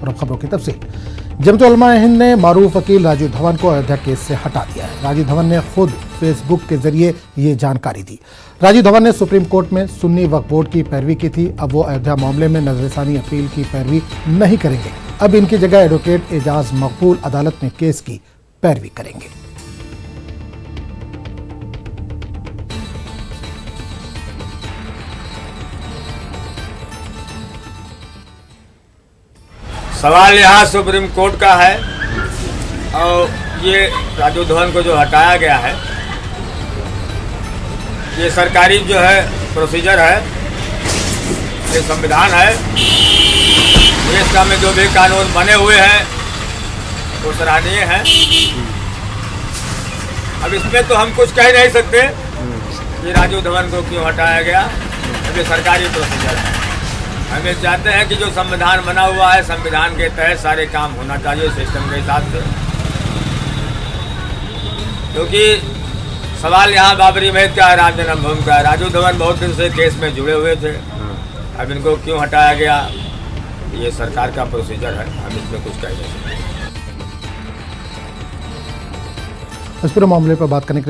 और अब खबरों की तफसील। जमात उलमा हिंद ने मारूफ वकील राजीव धवन को अयोध्या केस से हटा दिया है। राजीव धवन ने खुद फेसबुक के जरिए ये जानकारी दी। राजीव धवन ने सुप्रीम कोर्ट में सुन्नी वक्फ बोर्ड की पैरवी की थी। अब वो अयोध्या मामले में नजरसानी अपील की पैरवी नहीं करेंगे। अब इनकी जगह एडवोकेट एजाज मकबूल अदालत में केस की पैरवी करेंगे। सवाल यहाँ सुप्रीम कोर्ट का है और ये राजीव धवन को जो हटाया गया है ये सरकारी जो है प्रोसीजर है, ये संविधान है। देश का में जो भी कानून बने हुए हैं वो सराहनीय है। अब इसमें तो हम कुछ कह नहीं सकते कि राजीव धवन को क्यों हटाया गया। अब ये सरकारी प्रोसीजर है। हमें चाहते हैं कि जो संविधान बना हुआ है संविधान के तहत सारे काम होना चाहिए सिस्टम के हिसाब से, क्योंकि सवाल यहाँ बाबरी मस्जिद का है, राम जन्मभूमि का है। राजीव धवन बहुत दिन से केस में जुड़े हुए थे। अब इनको क्यों हटाया गया ये सरकार का प्रोसीजर है, हम इसमें कुछ कह नहीं सकते। इस पूरे मामले पर बात करने के